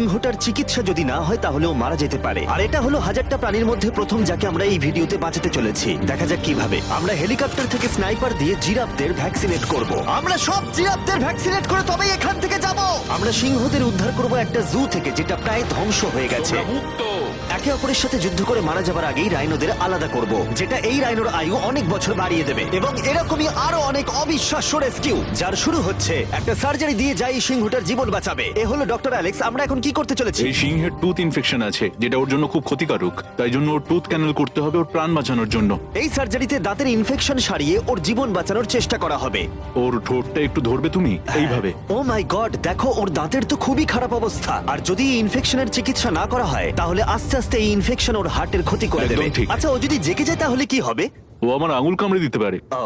সিংহটার চিকিৎসা যদি না হয় তাহলে ও মারা যেতে পারে। আর এটা হলো হাজারটা প্রাণীর মধ্যে প্রথম যাকে আমরা এই ভিডিওতে বাঁচাতে চলেছি। দেখা যাক কিভাবে। আমরা হেলিকপ্টার থেকে স্নাইপার দিয়ে জিরাফদের ভ্যাকসিনেট করব। আমরা সব জিরাফদের ভ্যাকসিনেট করে তবেই এখান থেকে যাব। আমরা সিংহদের উদ্ধার করব একটা জু থেকে যেটা প্রায় ধ্বংস হয়ে গেছে। একে অপরের সাথে যুদ্ধ করে মারা যাবার আগেই রাইনোদের আলাদা করব, যেটা এই রাইনোর আয়ু অনেক বছর বাড়িয়ে দেবে। এবং এরকমই আরো অনেক অবিশ্বাস্য রেস্কিউ যার শুরু হচ্ছে একটা সার্জারি দিয়ে যাই সিংহটার জীবন বাঁচাবে। এ হলো ডক্টর অ্যালেক্স। আমরা এখন কি করতে চলেছি? এই সিংহের টুথ ইনফেকশন আছে যেটা ওর জন্য খুব ক্ষতিকারক, তাই জন্য ওর টুথ ক্যানেল করতে হবে ওর প্রাণ বাঁচানোর জন্য। এই সার্জারিতে দাঁতের ইনফেকশন সারিয়ে ওর জীবন বাঁচানোর চেষ্টা করা হবে। ওর ঠোঁটটা একটু ধরবে তুমি এইভাবে। ও মাই গড, দেখো ওর দাঁতের তো খুবই খারাপ অবস্থা। আর যদি এই ইনফেকশনের চিকিৎসা না করা হয় তাহলে আস্তে আস্তে এই ইনফেকশন ওর হার্টের ক্ষতি করে একদম দেবে। ঠিক। আচ্ছা, ও যদি জেগে যায় তাহলে কি হবে? ও আমার আঙুল কামড়ে দিতে পারে। ও,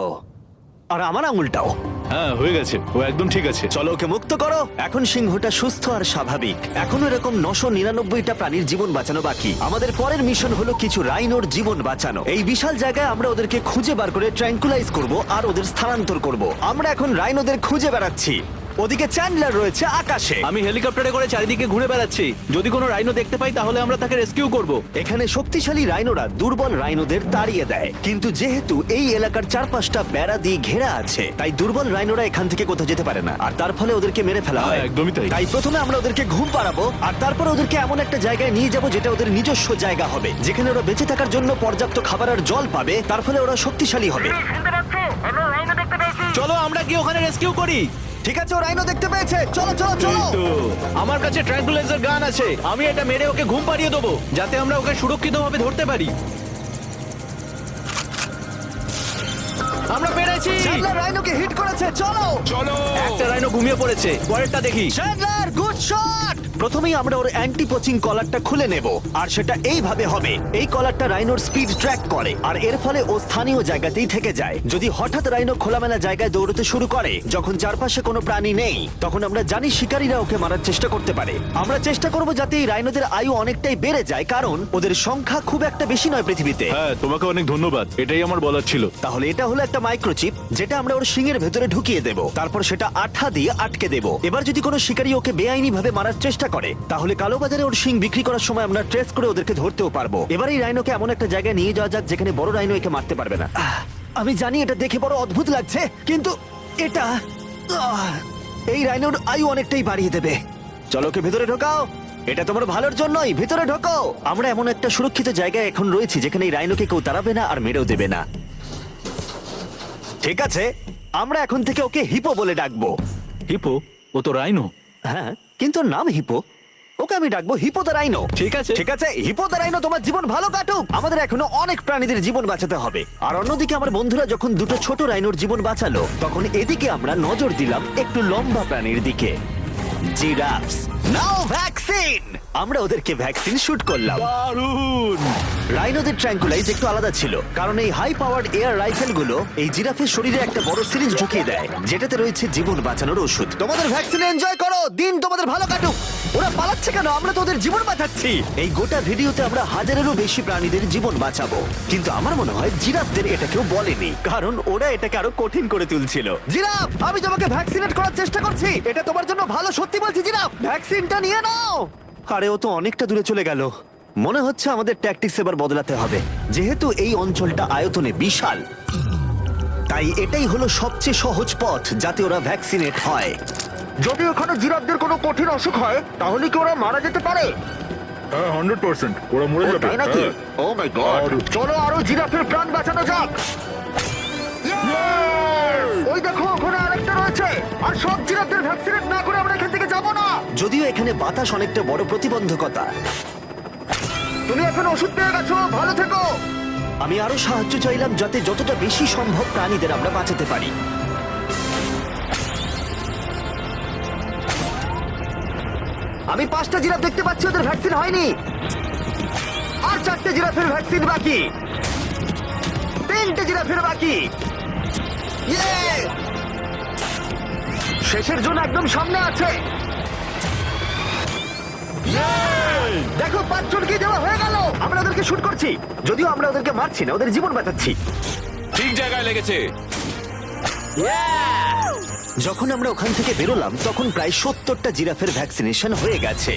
আর আমার আঙুলটাও। হ্যাঁ, হয়ে গেছে, ও একদম ঠিক আছে। চলো ওকে মুক্ত করো। এখন সিংহটা সুস্থ আর স্বাভাবিক। এখনো এরকম 999টা প্রাণীর জীবন বাঁচানো বাকি। আমাদের পরের মিশন হলো কিছু রাইনোর জীবন বাঁচানো। এই বিশাল জায়গায় আমরা ওদেরকে খুঁজে বার করে ট্র্যাঙ্কুলাইজ করব আর ওদের স্থানান্তর করব। আমরা এখন রাইনোদের খুঁজে বেড়াচ্ছি। ওদিকে চ্যান্ডলার রয়েছে আকাশে। আমি হেলিকপ্টারে করে চারিদিকে ঘুরে বেড়াচ্ছি। যদি কোনো রাইনো দেখতে পাই তাহলে আমরা তাকে রেস্কিউ করব। এখানে শক্তিশালী রাইনোরা দুর্বল রাইনোদের তাড়িয়ে দেয়, কিন্তু যেহেতু এই এলাকার চারপাশটা বেড়া দিয়ে ঘেরা আছে তাই দুর্বল রাইনোরা এখান থেকে কোথাও যেতে পারে না, আর তার ফলে ওদেরকে মেরে ফেলা হয়। হ্যাঁ, একদমই তাই। তাই প্রথমে আমরা ওদেরকে ঘুম পাড়াবো আর তারপর ওদেরকে এমন একটা জায়গায় নিয়ে যাব যেটা ওদের নিজস্ব জায়গা হবে, যেখানে ওরা বেঁচে থাকার জন্য পর্যাপ্ত খাবার আর জল পাবে। তার ফলে ওরা শক্তিশালী হবে। চলো আমরা গিয়ে ওখানে রেস্কিউ করি। ঠিক আছে, ও রাইনো দেখতে পেয়েছে। চলো চলো চলো। এই তো, আমার কাছে ট্র্যাঙ্কুলাইজার গান আছে। আমি এটা মেরে ওকে ঘুম পাড়িয়ে দেবো যাতে আমরা ওকে সুরক্ষিতভাবে ধরতে পারি। আমরা পেরেছি। চ্যান্ডলার রাইনোকে হিট করেছে। চলো চলো। একটা রাইনো ঘুমিয়ে পড়েছে, পরেরটা দেখি। Chandler, good shot. প্রথমেই আমরা ওর অ্যান্টি পোচিং কলারটা খুলে নেব, আর সেটা এইভাবে হবে। এই কলারটা রাইনোর স্পিড ট্র্যাক করে, আর এর ফলে ও স্থানীয় জায়গাতেই থেকে যায়। যদি হঠাৎ রাইনো খোলামেলা জায়গায় দৌড়তে শুরু করে যখন চারপাশে কোনো প্রাণী নেই, তখন আমরা জানি শিকারীরা ওকে মারার চেষ্টা করতে পারে। আমরা চেষ্টা করব যাতে এই রাইনোদের আয়ু অনেকটাই বেড়ে যায়, কারণ ওদের সংখ্যা খুব একটা বেশি নয় পৃথিবীতে। হ্যাঁ, তোমাকে অনেক ধন্যবাদ, এটাই আমার বলার ছিল। তাহলে এটা হলো একটা মাইক্রোচিপ যেটা আমরা ওর শিংয়ের ভেতরে ঢুকিয়ে দেব, তারপর সেটা আঠা দিয়ে আটকে দেব। এবার যদি কোনো শিকারী ওকে বেআইনি ভাবে মারার চেষ্টা করে তাহলে কালোবাজারে ওর শিং বিক্রি করার সময় আমরা ট্রেস করে ওদেরকে ধরতেও পারবো। এবার এই রাইনোকে এমন একটা জায়গায় নিয়ে যাওয়া যাক যেখানে বড় রাইনো একে মারতে পারবে না। আমি জানি এটা দেখে বড় অদ্ভুত লাগছে, কিন্তু এটা এই রাইনোর আয়ু অনেকটাই বাড়িয়ে দেবে। চলো ওকে ভেতরে ঢোকাও, এটা তোমার ভালোর জন্যই। ভিতরে ঢোকো। আমরা এমন একটা সুরক্ষিত জায়গায় এখন রয়েছি যেখানে এই রাইনোকে কেউ তাড়াবে না আর মেরেও দেবে না। ঠিক আছে, আমরা এখন থেকে ওকে হিপো বলে ডাকবো। হিপো? ও তো রাইনো। হ্যাঁ, কিন্তু ওর নাম হিপো। ওকে আমি ডাকবো হিপো দ্য রাইনো। ঠিক আছে। ঠিক আছে, হিপো দ্য রাইনো, তোমার জীবন ভালো কাটুক। আমাদের এখনো অনেক প্রাণীদের জীবন বাঁচাতে হবে। আর অন্যদিকে আমার বন্ধুরা যখন দুটো ছোট রাইনোর জীবন বাঁচালো, তখন এদিকে আমরা নজর দিলাম একটু লম্বা প্রাণীর দিকে, জিরাফস। নাও ভ্যাকসিন। আমরা ওদেরকে ভ্যাকসিন শুট করলাম। দারুণ। রাইনোদের ট্র্যাঙ্কুলাইজ একটু আলাদা ছিল, কারণ এই হাই পাওয়ার্ড এয়ার রাইফেল গুলো এই জিরাফের শরীরে একটা বড় সিরিঞ্জ ঢুকিয়ে দেয় যেটাতে রয়েছে জীবন বাঁচানোর ওষুধ। তোমাদের ভ্যাকসিন এনজয় করো, দিন তোমাদের ভালো কাটুক। ওরা পালাচ্ছে কেন? আমরা তো ওদের জীবন বাঁচাচ্ছি। এই গোটা ভিডিওতে আমরা হাজারেরও বেশি প্রাণীদের জীবন বাঁচাবো, কিন্তু আমার মনে হয় জিরাফদের এটা কেউ বলেনি, কারণ ওরা এটাকে আরো কঠিন করে তুলছিল। জিরাফ, আমি তোমাকে ভ্যাকসিনেট করার চেষ্টা করছি। এটা তোমার জন্য ভালো, সত্যি বলছি জিরাফ। ভ্যাকসিনটা নিয়ে নাও। আরে ও তো অনেকটা দূরে চলে গেল। মনে হচ্ছে আমাদের ট্যাকটিক্স এবার বদলাতে হবে। যেহেতু এই অঞ্চলটা আয়তনে বিশাল, তাই এটাই হলো সবচেয়ে সহজ পথ যাতে ওরা ভ্যাকসিনেট হয়। যদি ওখানে জিরাফদের কোনো কঠিন অসুখ হয় তাহলে কি ওরা মারা যেতে পারে? হ্যাঁ, 100% ওরা মরে যাবে। তাই নাকি? ও মাই গড, চলো আরো জিরাফের প্রাণ বাঁচানো যাক। ওই দেখো, ওখানে আরেকটা রয়েছে। আর সব জিরাফদের ভ্যাকসিনেট না করে আমরা এখান থেকে যাব না। যদিও এখানে বাতাস অনেকটা বড় প্রতিবন্ধকতা। তুমি এখন ওষুধ পেয়ে গেছো, ভালো থেকো। আমি আরো সাহায্য চাইলাম যাতে যতটা বেশি সম্ভব প্রাণীদের আমরা বাঁচাতে পারি। আমি 5টা জিরাফ দেখতে পাচ্ছি, ওদের ভ্যাকসিন হয়নি। আর 4টে জিরাফের ভ্যাকসিন বাকি। 3টে জিরাফের বাকি। ইয়ে! শেষের জন্য একদম সামনে আছে। দেখো, 5 জনকে দেওয়া হয়ে গেল। আমরা ওদেরকে শুট করছি, যদিও আমরা ওদেরকে মারছি না, ওদের জীবন বাঁচাচ্ছি। ঠিক জায়গায় লেগেছে। যখন আমরা ওখান থেকে বেরোলাম তখন প্রায় 70টা জিরাফের ভ্যাকসিনেশন হয়ে গেছে।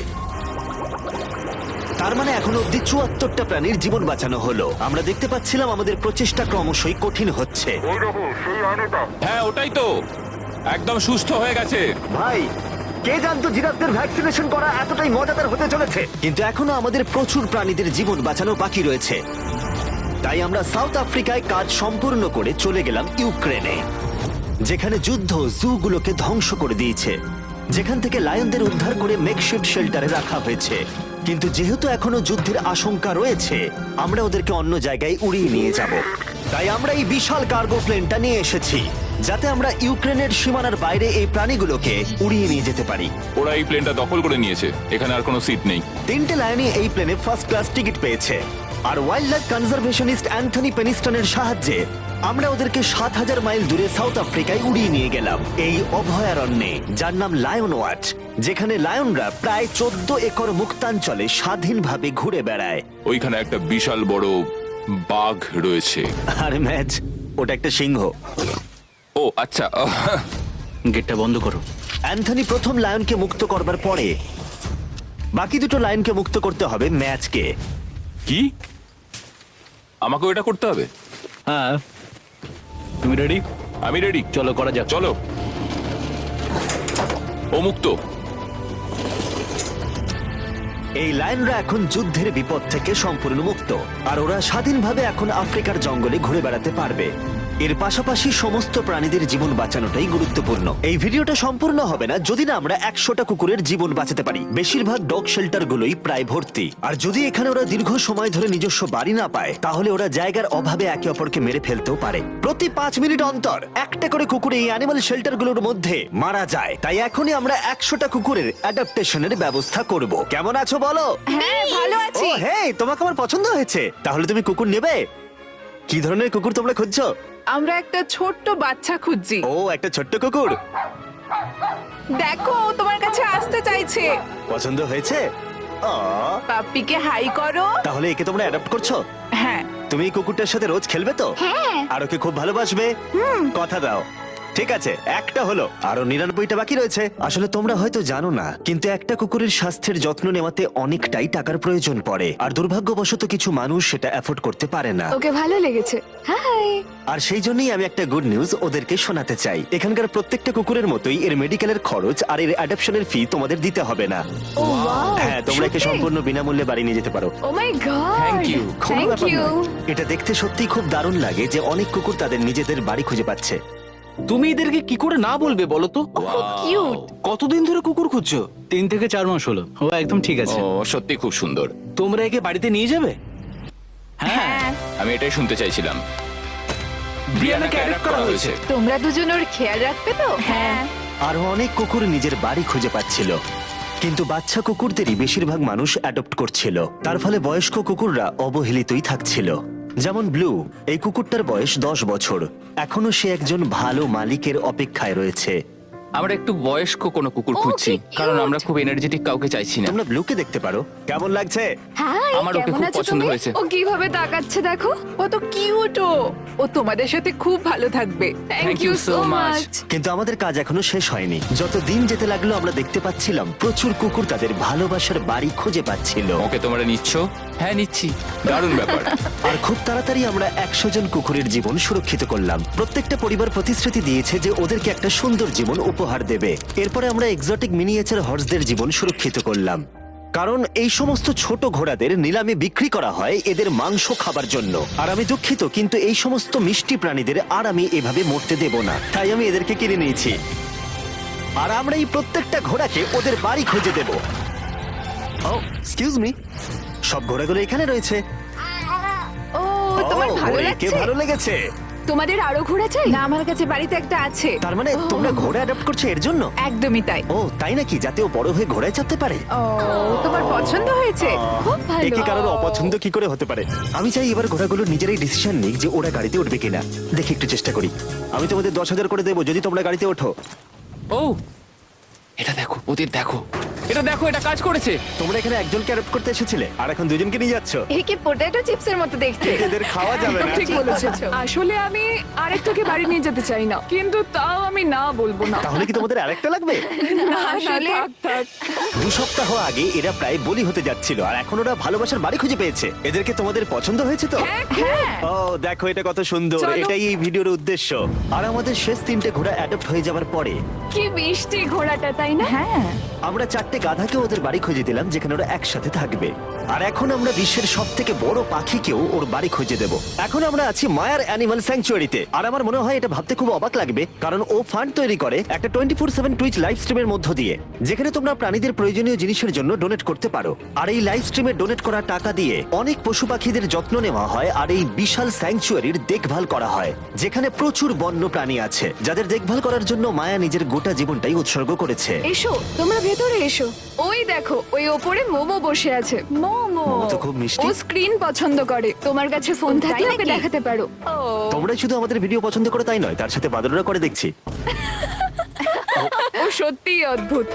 তার মানে এখনো অব্দি 74টা প্রাণীর জীবন বাঁচানো হলো। আমরা দেখতে পাচ্ছিলাম আমাদের প্রচেষ্টা ক্রমশই কঠিন হচ্ছে। হ্যাঁ ওটাই তো, একদম সুস্থ হয়ে গেছে। ভাই, কে জানতো জিরাফদের ভ্যাকসিনেশন করা এতটাই মজাদার হতে চলেছে। কিন্তু এখনো আমাদের প্রচুর প্রাণীদের জীবন বাঁচানো বাকি রয়েছে। তাই আমরা সাউথ আফ্রিকায় কাজ সম্পূর্ণ করে চলে গেলাম ইউক্রেনে, যেখানে যুদ্ধ জুগুলোকে ধ্বংস করে দিয়েছে, যেখান থেকে লায়নদের উদ্ধার করে মেকশিফট শেল্টারে রাখা হয়েছে। কিন্তু যেহেতু এখনো যুদ্ধের আশঙ্কা রয়েছে, আমরা ওদেরকে অন্য জায়গায় উড়িয়ে নিয়ে যাব। তাই আমরা এই বিশাল কার্গো প্লেনটা নিয়ে এসেছি, যাতে আমরা ইউক্রেনের সীমানার বাইরে এই প্রাণীগুলোকে উড়িয়ে নিয়ে যেতে পারি। ওরা এই প্লেনটা দখল করে নিয়েছে, এখানে আর কোনো সিট নেই। 3টে লায়নই এই প্লেনে ফার্স্ট ক্লাস টিকিট পেয়েছে। আর ওয়াইল্ড লাইফ কনজারভেশনিস্ট অ্যান্থনি পেনিস্টনের সাহায্যে আমরা ওদেরকে 7000 মাইল দূরে সাউথ আফ্রিকায় উড়িয়ে নিয়ে গেলাম, এই অভয়ারণ্যে, যার নাম লায়ন ওয়াচ, যেখানে লায়নরা প্রায় 14 একর মুক্তাঞ্চলে স্বাধীনভাবে ঘুরে বেড়ায়। ওইখানে একটা বিশাল বড় বাঘ রয়েছে। আর ম্যাচ, ওটা একটা সিংহ। ও আচ্ছা। গেটটা বন্ধ করো। অ্যান্থনি প্রথম লায়নকে মুক্ত করবার পরে বাকি দুটো লায়নকে মুক্ত করতে হবে ম্যাচকে। কি আমাকে এটা করতে হবে? হ্যাঁ, তুমি রেডি? আমি রেডি। চলো করা যাক। চলো। ও মুক্ত। এই লায়নরা এখন যুদ্ধের বিপদ থেকে সম্পূর্ণ মুক্ত, আর ওরা স্বাধীনভাবে এখন আফ্রিকার জঙ্গলে ঘুরে বেড়াতে পারবে। এর পাশাপাশি সমস্ত প্রাণীদের জীবন বাঁচানোটাই গুরুত্বপূর্ণ। এই ভিডিওটা সম্পূর্ণ হবে না যদি না আমরা 100টা কুকুরের জীবন বাঁচাতে পারি। বেশিরভাগ ডগ শেল্টার গুলোই প্রায় ভর্তি, আর যদি এখানে ওরা দীর্ঘ সময় ধরে নিজস্ব বাড়ি না পায়, তাহলে ওরা জায়গার অভাবে একে অপরকে মেরে ফেলতেও পারে। প্রতি 5 মিনিট অন্তর একটা করে কুকুর এই অ্যানিমাল শেল্টার গুলোর মধ্যে মারা যায়। তাই এখনই আমরা 100টা কুকুরের অ্যাডাপ্টেশনের ব্যবস্থা করব। কেমন আছো বলো? হ্যাঁ ভালো ও আছি। হে, তোমাকে আমার পছন্দ হয়েছে। তাহলে তুমি কুকুর নেবে? কি ধরনের কুকুর তোমরা খুঁজছো? আমরা একটা ছোট্ট বাচ্চা খুঁজছি। ও, একটা ছোট্ট কুকুর। দেখো ও তোমার কাছে আসতে চাইছে। পছন্দ হয়েছে? আ, পাপ্পিকে হাই করো। তাহলে একে তোমরা অ্যাডাপ্ট করছো? হ্যাঁ। তুমি এই কুকুরটার সাথে রোজ খেলবে তো? হ্যাঁ। আর ওকে খুব ভালোবাসবে? কথা দাও। ঠিক আছে, একটা হলো, আরো 99টা বাকি রয়েছে। আসলে তোমরা হয়তো জানো না, কিন্তু একটা কুকুরের স্বাস্থ্যের যত্ন নেওয়াতে অনেকটাই টাকার প্রয়োজন পড়ে, আর দুর্ভাগ্যবশত কিছু মানুষ সেটা অ্যাফোর্ড করতে পারে না। ওকে ভালো লেগেছে। হাই। আর সেই জন্যই আমি একটা গুড নিউজ ওদেরকে শোনাতে চাই। এখানকার প্রত্যেকটা কুকুরের মতোই এর মেডিকেলের খরচ আর এর অ্যাডপশনের ফি তোমাদের দিতে হবে না। ও ওয়াও। হ্যাঁ, তোমরা একে সম্পূর্ণ বিনামূল্যে বাড়ি নিয়ে যেতে পারো। ও মাই গড। Thank you. কোনো থ্যাংক ব্যাপার ইউ। নয়। এটা দেখতে সত্যিই খুব দারুণ লাগে যে অনেক কুকুর তাদের নিজেদের বাড়ি খুঁজে পাচ্ছে। তুমি এদেরকে কি করে না বলবে বলো তো? খুব কিউট। কতদিন ধরে কুকুর খুঁজছো? 3 থেকে 4 মাস হলো। ও একদম ঠিক আছে। ও সত্যি খুব সুন্দর। তোমরা একে বাড়িতে নিয়ে যাবে? হ্যাঁ। আমি এটাই শুনতে চাইছিলাম। ব্রিয়ানাকে adopt করা হয়েছে। তোমরা দুজন ওর খেয়াল রাখবে তো? হ্যাঁ। আরো অনেক কুকুর নিজের বাড়ি খুঁজে পাচ্ছিল, কিন্তু বাচ্চা কুকুরদেরই বেশিরভাগ মানুষ অ্যাডপ্ট করছিল। তার ফলে বয়স্ক কুকুররা অবহেলিতই থাকছিল। যেমন ব্লু, এই কুকুরটার বয়স 10 বছর। এখনো সে একজন ভালো মালিকের অপেক্ষায় রয়েছে। আমরা একটু বয়স্ক কোনো কুকুর ও, খুঁজছি, কি cute! কারণ আমরা খুব এনার্জেটিক কাউকে চাইছি না। তোমরা ব্লুকে দেখতে পারো। কেমন লাগছে? হাই। আমার ওকে কেমন খুব আছো পছন্দ তুমি? হয়েছে। ও কিভাবে তাকাচ্ছে দেখো। ও তো কিউট। ও তোমাদের সাথে খুব ভালো থাকবে। Thank you so much. কিন্তু আমাদের কাজ এখনো শেষ হয়নি। যত দিন যেতে লাগলো আমরা দেখতে পাচ্ছিলাম প্রচুর কুকুর তাদের ভালোবাসার বাড়ি খুঁজে পাচ্ছিল। ওকে তোমরা নিচ্ছ? হ্যাঁ নিচ্ছি। দারুণ ব্যাপার। আর খুব তাড়াতাড়ি আমরা 100 জন কুকুরের জীবন সুরক্ষিত করলাম। প্রত্যেকটা পরিবার প্রতিশ্রুতি দিয়েছে যে ওদেরকে একটা সুন্দর জীবন উপহার দেবে। এরপরে আমরা এক্সোটিক মিনিয়েচার হর্সদের জীবন সুরক্ষিত করলাম, কারণ এই সমস্ত ছোট ঘোড়াদের নিলামে বিক্রি করা হয় এদের মাংস খাবার জন্য। আর আমি দুঃখিত, কিন্তু এই সমস্ত মিষ্টি প্রাণীদের আর আমি এভাবে মরতে দেব না, তাই আমি এদেরকে কিনে নিয়েছি। আর আমরা এই প্রত্যেকটা ঘোড়াকে ওদের বাড়ি খুঁজে দেব। ও এক্সকিউজ মি, সব ঘোড়াগুলো এখানে রয়েছে। ও তোমার ও, ভালো ঘোড়াকে লাগছে? ভালো লেগেছে। তোমাদের আরো ঘোরা চাই? না, আমার কাছে বাড়িতে একটা আছে। তার মানে তোমরা ঘোড়া অ্যাডাপ্ট করছো এর জন্য? একদমই তাই। ও তাই নাকি? যাতে ও বড় হয়ে ঘোড়ায় চাপতে পারে। ও তোমার পছন্দ হয়েছে? খুব ভালো। একে কারোর অপছন্দ কি করে হতে পারে? আমি চাই এবার ঘোড়াগুলো নিজেরাই ডিসিশন নিক যে ওরা গাড়িতে উঠবে কিনা। দেখি একটু চেষ্টা করি। আমি তোমাদের 10,000 করে দেবো যদি তোমরা গাড়িতে ওঠো। ও এটা দেখো, ওদের দেখো। এটা দেখো, এটা কাজ করেছে। তোমরা এখানে একজনকে অ্যাডপ্ট করতে এসেছিলে আর এখন দুজনকে নিয়ে যাচ্ছ। একে পটেটো চিপসের মতো দেখতে। এদের খাওয়া যাবে না। ঠিক বলেছো। আসলে আমি আরেকটাকে বাড়ি নিয়ে যেতে চাই না, কিন্তু তাও আমি না বলবো না। তাহলে কি তোমাদের আরেকটা লাগবে? না, আসলে থাক, থাক। 2 সপ্তাহ আগে এরা প্রায় বলি হতে যাচ্ছিল আর এখন ওরা ভালোবাসার বাড়ি খুঁজে পেয়েছে। এদেরকে তোমাদের পছন্দ হয়েছে তো? হ্যাঁ, ও দেখো এটা কত সুন্দর। চলো। এটাই এই ভিডিওর উদ্দেশ্য। আর আমাদের শেষ 3টে ঘোড়া অ্যাডপ্ট হয়ে যাওয়ার পরে কি মিষ্টি ঘোড়াটা, তাই না? হ্যাঁ। আমরা 4টে গাধাকে ওদের বাড়ি খুঁজে দিলাম যেখানে ওরা একসাথে থাকবে। আর এখন আমরা বিশ্বের সব থেকে বড় পাখিকেও ওর বাড়ি খুঁজে দেব। এখন আমরা আছি মায়ার অ্যানিমাল স্যাংচুয়ারিতে। আর আমার মনে হয় এটা ভাবতে খুব অবাক লাগবে, কারণ ও ফান্ড তৈরি করে একটা 24/7 টুইচ লাইভ স্ট্রিমের মধ্য দিয়ে, যেখানে তোমরা প্রাণীদের প্রয়োজনীয় জিনিসের জন্য ডোনেট করতে পারো। আর এই লাইভ স্ট্রিমে ডোনেট করা টাকা দিয়ে অনেক পশু পাখিদের যত্ন নেওয়া হয় আর এই বিশাল স্যাংচুয়ারির দেখভাল করা হয়, যেখানে প্রচুর বন্য প্রাণী আছে যাদের দেখভাল করার জন্য মায়া নিজের গোটা জীবনটাই উৎসর্গ করেছে। এসো, তোমরা ভেতরে এসো। ওই দেখো, ওই ওপরে মোমো বসে আছে। মোমো মোমো তো খুব মিষ্টি। ও স্ক্রিন পছন্দ করে। তোমার কাছে ফোন থাকলে তাই ওকে নাকি? দেখাতে পারো। তোমরা শুধু আমাদের ভিডিও পছন্দ করে তাই নয়, তার সাথে বাদররা করে দেখছি। ও সত্যিই অদ্ভুত।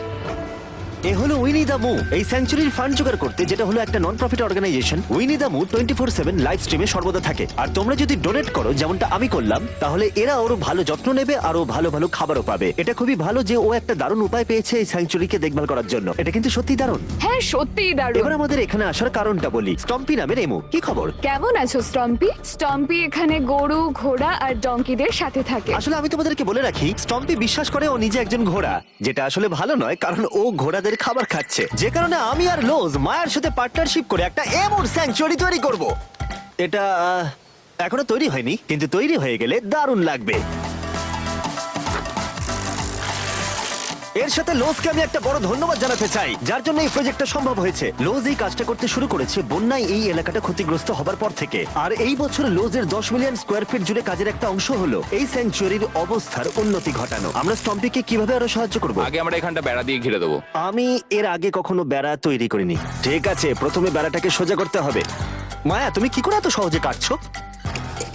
এ হলো উইনি দা মু, এই স্যাংচুরির ফান্ড জোগাড় করতে, যেটা হলো একটা নন প্রফিট অর্গানাইজেশন। উইনি দা মু 24/7 লাইভ স্ট্রিমে সর্বদা থাকে। আর তোমরা যদি ডোনেট করো, যেমনটা আমি করলাম, তাহলে এরা ওর ভালো যত্ন নেবে আর ও ভালো ভালো খাবারও পাবে। এটা খুবই ভালো যে ও একটা দারুণ উপায় পেয়েছে এই স্যাংচুরিকে দেখভাল করার জন্য। এটা কিন্তু সত্যি দারুণ। হ্যাঁ, সত্যিই দারুণ। এবার আমাদের এখানে আসার কারণটা বলি। স্টম্পি নামের এমু, কি খবর? কেমন আছো স্টম্পি? স্টম্পি এখানে গরু, ঘোড়া আর ডঙ্কিদের সাথে থাকে। আসলে আমি তোমাদেরকে বলে রাখি, স্টম্পি বিশ্বাস করে ও নিজে একজন ঘোড়া, যেটা আসলে ভালো নয়, কারণ ও ঘোড়াদের খাবার খাচ্ছে। যে কারণে আমি আর লোজ মায়ের সাথে পার্টনারশিপ করে একটা এমন স্যাংচুয়ারি তৈরি করব। এটা এখনো তৈরি হয়নি, কিন্তু তৈরি হয়ে গেলে দারুণ লাগবে। এর সাথে লোজকে আমি একটা বড় ধন্যবাদ জানাতে চাই, যার জন্য এই প্রজেক্টটা সম্ভব হয়েছে। লোজ এই কাজটা করতে শুরু করেছে বন্যায় এই এলাকাটা ক্ষতিগ্রস্ত হবার পর থেকে। আর এই বছর লোজের 10 মিলিয়ন স্কোয়ার ফিট জুড়ে কাজের একটা অংশ হলো এই স্যাংচুয়ারির অবস্থার উন্নতি ঘটানো। আমরা স্টম্পিকে কিভাবে আরো সাহায্য করব? আগে আমরা এখানটা বেড়া দিয়ে ঘিরে দেবো। আমি এর আগে কখনো বেড়া তৈরি করিনি। ঠিক আছে, প্রথমে বেড়াটাকে সোজা করতে হবে। মায়া, তুমি কি করে এত সহজে কাটছো?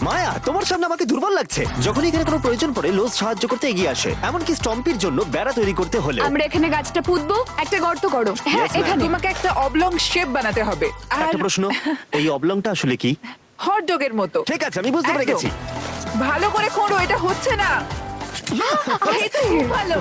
মায়া, তোমার সামনে আমাকে দুর্বল লাগছে। যখন এখানে কোনো প্রয়োজন পড়ে, লোজ সাহায্য করতে এগিয়ে আসে। এমনকি স্টম্পির জন্য বেড়া তৈরি করতে হলে। আমরা এখানে গাছটা পুঁতবো, একটা গর্ত করো। হ্যাঁ, Yes, ma'am. এখানে। তোমাকে একটা অবলং শেপ বানাতে হবে। আর একটা প্রশ্ন, এই অবলংটা আসলে কি? হটডগের মতো। ঠিক আছে, আমি বুঝতে পেরে একদম। গেছি। ভালো করে খোঁড়ো, এটা হচ্ছে না। এটা খুব ভালো।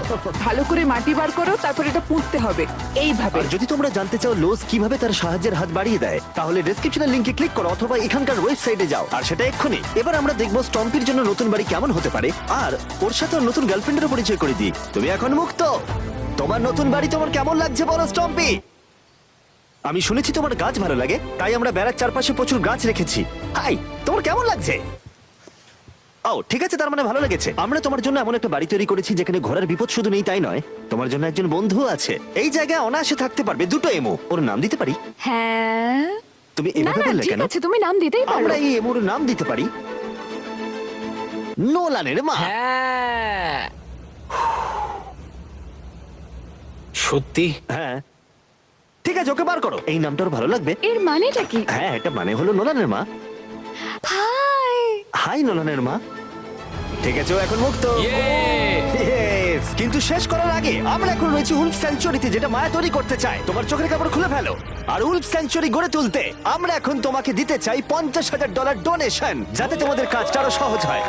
ভালো করে মাটি বার করো, তারপর এটা পুঁততে হবে এইভাবে। আর যদি তোমরা জানতে চাও লোজ কিভাবে তার সাহায্যের হাত বাড়িয়ে দেয়, তাহলে ডেসক্রিপশনের লিংকে ক্লিক করো অথবা এখানকার ওয়েবসাইটে যাও, আর সেটা এক্ষুনি। এবার আমরা দেখবো স্টম্পির জন্য নতুন বাড়ি কেমন হতে পারে, আর ওর সাথে ওর নতুন গার্লফ্রেন্ডেরও পরিচয় করে দিই। তুমি এখন মুক্ত। তোমার নতুন বাড়ি তোমার কেমন লাগছে বলো স্টম্পি? আমি শুনেছি তোমার গাছ ভালো লাগে, তাই আমরা বেড়ার চারপাশে প্রচুর গাছ রেখেছি। হাই, তোমার কেমন লাগছে? ও ঠিক আছে, তার মানে ভালো লেগেছে। আমরা তোমার জন্য এমন একটা বাড়ি তৈরি করেছি যেখানে ঘোড়ার বিপদ শুধু নেই তাই নয়, তোমার জন্য একজন বন্ধু আছে। এই জায়গায় অনায়াসে থাকতে পারবে দুটো এমো। ওর নাম দিতে পারি? হ্যাঁ। তুমি না এভাবে না, বললে ঠিক কেন? আছে, তুমি নাম দিতেই পারো। আমরা এই এমোর নাম দিতে পারি নোলানের মা। হ্যাঁ, সত্যি হ্যাঁ ঠিক আছে, ওকে বার করো। এই নামটা ওর ভালো লাগবে। এর মানেটা কি? হ্যাঁ, এটা মানে হলো নোলানের মা। হাই। হাই নোলানের মা। ঠিক আছে, ও এখন মুক্ত। Yay! Yes! কিন্তু শেষ করার আগে আমরা এখন রয়েছি উলফ স্যাংচুয়ারিতে, যেটা মায়া তৈরি করতে চায়। তোমার চোখের কাপড় খুলে ফেলো। আর উলফ স্যাংচুয়ারি গড়ে তুলতে আমরা এখন তোমাকে দিতে চাই $50,000 ডোনেশন, যাতে তোমাদের কাজটা আরো সহজ হয়।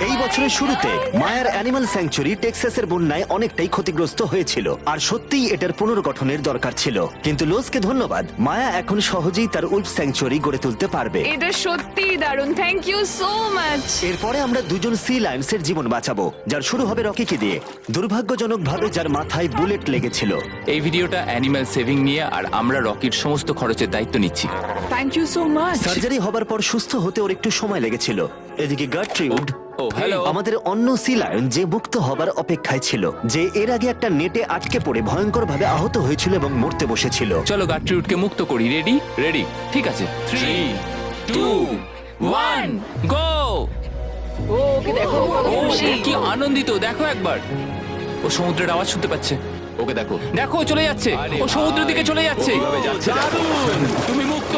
এই বছরের শুরুতে মায়ার অ্যানিমাল স্যাংচুয়ারি টেক্সাসের বন্যায় অনেকটাই ক্ষতিগ্রস্ত হয়েছিল, আর সত্যিই এটার পুনর্গঠনের দরকার ছিল। কিন্তু লোজকে ধন্যবাদ, মায়া এখন সহজেই তার উলফ স্যাংচুয়ারি গড়ে তুলতে পারবে। এটা সত্যিই দারুণ। Thank you so much. এরপরে আমরা দুজন সি লায়ন্সের জীবন বাঁচাবো, যার শুরু হবে রকিকে দিয়ে, দুর্ভাগ্যজনকভাবে যার মাথায় বুলেট লেগেছিল। এই ভিডিওটা অ্যানিম্যাল সেভিং নিয়ে, আর আমরা রকির সমস্ত খরচের দায়িত্ব নিচ্ছি। Thank you so much. Surgery হবার পর সুস্থ হতে ওর একটু সময় লেগেছিল। এদিকে গার্ট্রিউড, ও হ্যালো, আমাদের অন্য সি লায়ন, যে মুক্ত হবার অপেক্ষায় ছিল, যে এর আগে একটা নেটে আটকে পড়ে ভয়ঙ্করভাবে আহত হয়েছিল এবং মরতে বসেছিল। চলো গাট্রিউডকে মুক্ত করি। রেডি? রেডি। ঠিক আছে, 3, 2, 1, গো! ও, ওকে দেখো, ও কত ও খুশি। কি আনন্দিত, দেখো একবার। ও সমুদ্রের আওয়াজ শুনতে পাচ্ছে। ওকে দেখো। দেখো, ও চলে যাচ্ছে। আরে ও সমুদ্রের দিকে চলে যাচ্ছে। ও কিভাবে যাচ্ছে দেখো। দারুণ! তুমি মুক্ত।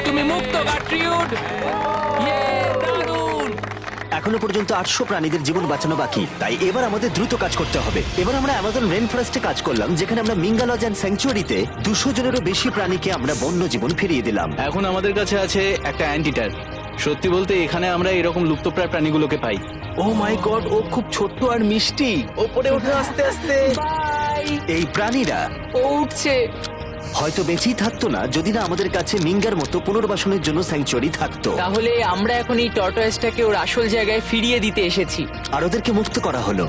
তুমি মুক্ত গাট্রিউড। ইয়ে, দারুণ! এখনো পর্যন্ত 800 প্রাণীদের জীবন বাঁচানো বাকি, তাই এবার আমাদের দ্রুত কাজ করতে হবে। এবার আমরা অ্যামাজন রেন ফরেস্টে কাজ করলাম, যেখানে আমরা মিঙ্গালজ অ্যান্ড স্যাংচুয়ারিতে 200 জনেরও বেশি প্রাণীকে আমরা বন্য জীবন ফিরিয়ে দিলাম। এখন আমাদের কাছে আছে একটা অ্যান্টিটার। সত্যি বলতে এখানে আমরা এরকম লুপ্তপ্রায় প্রাণীগুলোকে পাই। ও মাই গড, ও খুব ছোট্ট আর মিষ্টি। ওপরে ওঠে আস্তে আস্তে। এই প্রাণীরা ও উঠছে। হয়তো বেঁচেই থাকতো না যদি না আমাদের কাছে মিঙ্গার মতো পুনর্বাসনের জন্য স্যাংচুয়ারি থাকতো। তাহলে আমরা এখন এই টর্টয়েসটাকে ওর আসল জায়গায় ফিরিয়ে দিতে এসেছি। আর ওদেরকে মুক্ত করা হলো।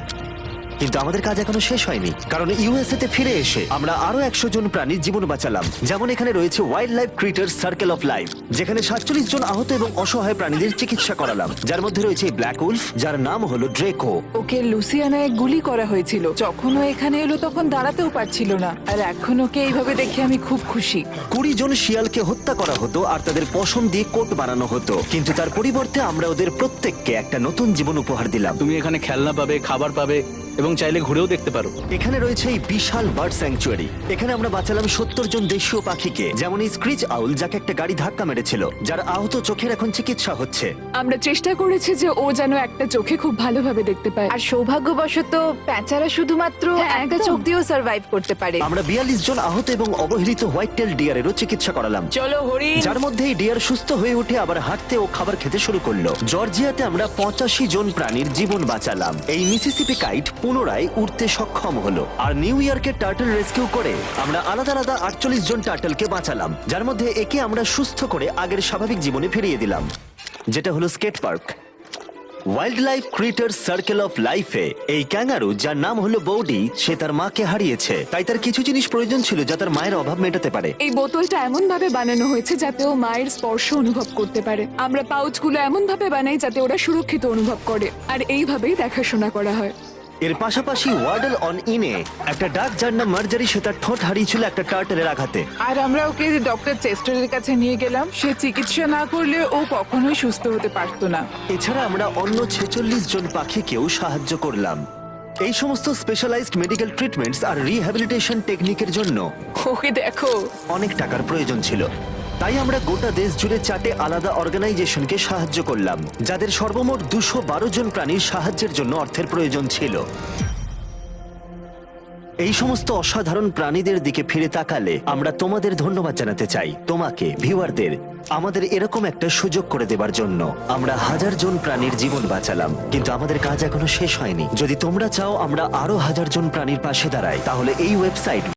কিন্তু আমাদের কাজ এখনো শেষ হয়নি, কারণ ইউএসএ তে ফিরে এসে আমরা আরো 100 জন প্রাণীর জীবন বাঁচালাম। যেমন এখানে রয়েছে wild life critter circle of life, যেখানে 47 জন আহত এবং অসহায় প্রাণীদের চিকিৎসা করালাম, যার মধ্যে রয়েছে ব্ল্যাক উলফ, যার নাম হলো ড্রেকো। ওকে লুসিয়ানায় গুলি করা হয়েছিল। যখন ও এখানে এলো তখন দাঁড়াতেও পারছিল না, আর এখন ওকে এইভাবে দেখে আমি খুব খুশি। 20 জন শিয়ালকে হত্যা করা হতো আর তাদের পশম দিয়ে কোট বানানো হতো, কিন্তু তার পরিবর্তে আমরা ওদের প্রত্যেককে একটা নতুন জীবন উপহার দিলাম। তুমি এখানে খেলনা পাবে, খাবার পাবে এবং চাইলে ঘুরেও দেখতে পারো। এখানে রয়েছে এই বিশাল বার্ড স্যাংচুয়ারি। এখানে আমরা বাঁচালাম 70 জন দেশীয় পাখিকে, যেমন এই স্ক্রিচ আউল, যাকে একটা গাড়ি ধাক্কা মেরেছিল, যার আহত চোখের এখন চিকিৎসা হচ্ছে। আমরা চেষ্টা করেছি যে ও যেন একটা চোখে খুব ভালোভাবে দেখতে পায়। আর সৌভাগ্যবশত প্যাঁচারা শুধুমাত্র হ্যাঁ, একটা একদম। চোখ দিয়েও সার্ভাইভ করতে পারে। আমরা 42 জন আহত এবং অবহেলিত হোয়াইট টেল ডিয়ারেরও চিকিৎসা করালাম, চলো হরিণ। যার মধ্যে এই ডিয়ার সুস্থ হয়ে উঠে আবার হাঁটতে ও খাবার খেতে শুরু করলো। জর্জিয়াতে আমরা 85 জন প্রাণীর জীবন বাঁচালাম। এই মিসিসিপি কাইট পুনরায় উঠতে সক্ষম হলো। আর নিউ ইয়র্কের টার্টল রেস্কিউ করে আমরা আলাদা আলাদা 48 জন টার্টলকে বাঁচালাম, যার মধ্যে একে আমরা সুস্থ করে আগের স্বাভাবিক জীবনে ফিরিয়ে দিলাম, যেটা হলো skate park. Wild life critter circle of লাইফে এই ক্যাঙ্গারু, যার নাম হলো বৌডি, সে তার মাকে হারিয়েছে, তাই তার কিছু জিনিস প্রয়োজন ছিল যা তার মায়ের অভাব মেটাতে পারে। এই বোতলটা এমন ভাবে বানানো হয়েছে যাতে ও মায়ের স্পর্শ অনুভব করতে পারে। আমরা পাউচগুলো এমন ভাবে বানাই যাতে ওরা সুরক্ষিত অনুভব করে, আর এইভাবেই দেখাশোনা করা হয়। এর পাশাপাশি ওয়ার্ডল অন ইনে একটা ডাক, যার নাম মার্জারি, সে তার ঠোঁট হারিয়েছিল একটা টার্টেলের আঘাতে। আর আমরা ওকে ডক্টর চেস্টারের কাছে নিয়ে গেলাম। সে চিকিৎসা না করলে ও কখনোই সুস্থ হতে পারতো না। এছাড়া আমরা অন্য 46 জন পাখিকেও সাহায্য করলাম। এই সমস্ত স্পেশালাইজড মেডিকেল ট্রিটমেন্টস আর রিহ্যাবিলিটেশন টেকনিকের জন্য ওকে দেখো। অনেক টাকার প্রয়োজন ছিল, তাই আমরা গোটা দেশ জুড়ে 4টে আলাদা অর্গানাইজেশনকে সাহায্য করলাম, যাদের সর্বমোট 212 জন প্রাণীর সাহায্যের জন্য অর্থের প্রয়োজন ছিল। এই সমস্ত অসাধারণ প্রাণীদের দিকে ফিরে তাকালে আমরা তোমাদের ধন্যবাদ জানাতে চাই, তোমাকে ভিউয়ারদের, আমাদের এরকম একটা সুযোগ করে দেবার জন্য। আমরা 1000 জন প্রাণীর জীবন বাঁচালাম, কিন্তু আমাদের কাজ এখনো শেষ হয়নি। যদি তোমরা চাও আমরা আরো 1000 জন প্রাণীর পাশে দাঁড়াই, তাহলে এই ওয়েবসাইট